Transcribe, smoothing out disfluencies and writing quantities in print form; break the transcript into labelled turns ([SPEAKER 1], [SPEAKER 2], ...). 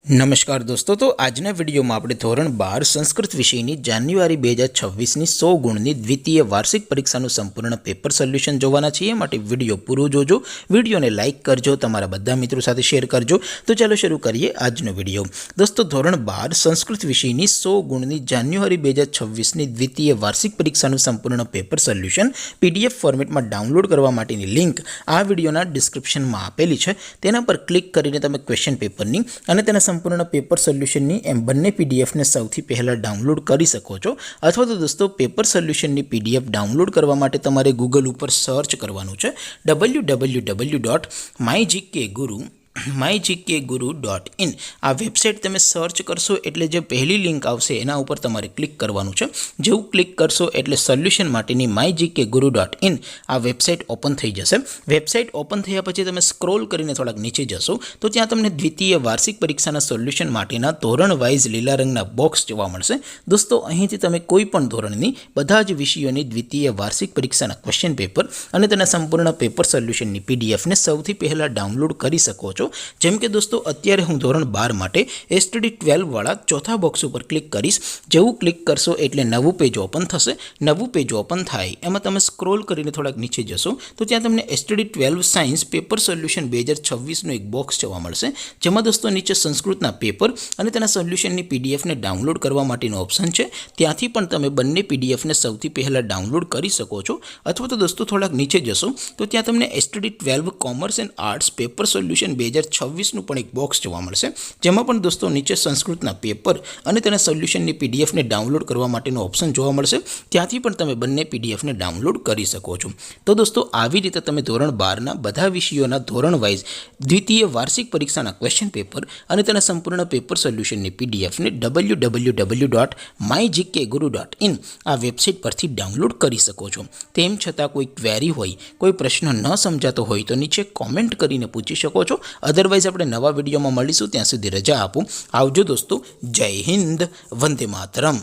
[SPEAKER 1] नमस्कार दोस्तों, तो आजना विडियो में આપણે ધોરણ 12 સંસ્કૃત વિષયની જાન્યુઆરી 2026 ની 100 ગુણની દ્વિતીય વાર્ષિક પરીક્ષાનું સંપૂર્ણ પેપર સોલ્યુશન જોવાના છીએ। માટે વિડિયો પૂરો જોજો, વિડિયોને લાઈક કરજો, તમારા બધા મિત્રો સાથે શેર કરજો। તો ચાલો શરૂ કરીએ આજનો વિડિયો। દોસ્તો, ધોરણ 12 સંસ્કૃત વિષયની 100 ગુણની જાન્યુઆરી 2026 ની દ્વિતીય વાર્ષિક પરીક્ષાનું સંપૂર્ણ પેપર સોલ્યુશન પીડીએફ ફોર્મેટમાં ડાઉનલોડ કરવા માટેની લિંક આ વિડિયોના ડિસ્ક્રિપ્શનમાં આપેલી છે। તેના પર ક્લિક કરીને તમે ક્વેશ્ચન પેપરની અને તેના संपूर्ण पेपर सोल्यूशन एम बने पीडीएफ ने सौथी पहला डाउनलॉड कर सको छो। अथवा तो दोस्तों पेपर सोल्यूशन पीडीएफ डाउनलॉड करवा माटे तमारे गूगल पर सर्च करवानुं छे www.mygkguru.in आ वेबसाइट तमे सर्च करशो एटले जे पहली लिंक आवशे एना उपर तमारे क्लिक करवानुं छे। जेवुं क्लिक करशो एटले सोल्यूशन माटेनी mygkguru.in आ वेबसाइट ओपन थई जशे। वेबसाइट ओपन थया पछी तमे स्क्रॉल करीने थोड़ाक नीचे जशो तो त्यां तमने द्वितीय वार्षिक परीक्षाना सोल्यूशन माटेना धोरण वाइज लीला रंगना बॉक्स जोवा मळशे। दोस्तों, અહીંથી તમે કોઈ પણ ધોરણની બધા જ વિષયોની દ્વિતીય વાર્ષિક પરીક્ષાના ક્વેશ્ચન પેપર અને તેના સંપૂર્ણ પેપર સોલ્યુશનની પીડીએફ ને સૌથી પહેલા ડાઉનલોડ કરી શકો છો। જેમ કે દોસ્તો, અત્યારે હું ધોરણ 12 માટે એસટીડી 12 વાળા ચોથા બોક્સ ઉપર ક્લિક કરીશ। જેવું ક્લિક કરશો એટલે નવું પેજ ઓપન થશે। નવું પેજ ઓપન થાય એમાં તમે સ્ક્રોલ કરીને થોડાક નીચે જશો તો ત્યાં તમને એસટીડી 12 સાયન્સ પેપર સોલ્યુશન 2026 નો એક બોક્સ જોવા મળશે। જેમાં દોસ્તો નીચે સંસ્કૃતના પેપર અને તેના સોલ્યુશનની પીડીએફ ને ડાઉનલોડ કરવા માટેનો ઓપ્શન છે। ત્યાંથી પણ તમે બંને પીડીએફ ને સૌથી પહેલા ડાઉનલોડ કરી શકો છો। અથવા તો દોસ્તો થોડાક નીચે જશો તો ત્યાં તમને STD 12 commerce and arts paper solution 2026 નું પણ એક બોક્સ જોવા મળશે। જેમાં પણ દોસ્તો નીચે સંસ્કૃતના પેપર અને તેના સોલ્યુશનની પીડીએફ ને ડાઉનલોડ કરવા માટેનો ઓપ્શન જોવા મળશે। ત્યાંથી પણ તમે બંને પીડીએફ ને ડાઉનલોડ કરી શકો છો। તો દોસ્તો, આવી રીતે તમે ધોરણ 12 ના બધા વિષયોના ધોરણ વાઇઝ દ્વિતીય વાર્ષિક પરીક્ષાના ક્વેશ્ચન પેપર અને તેના સંપૂર્ણ પેપર સોલ્યુશનની પીડીએફ ને www.mygkguru.in આ વેબસાઇટ પરથી ડાઉનલોડ કરી શકો છો। તેમ છતાં કોઈ ક્વેરી હોય, કોઈ પ્રશ્ન ન સમજાતો હોય તો નીચે કોમેન્ટ કરીને પૂછી શકો છો। अदरवाइज આપણે નવા વિડીયોમાં મળીશું। ત્યાં સુધી રજા આપો। આવજો દોસ્તો। જય હિન્દ, વંદે માતરમ।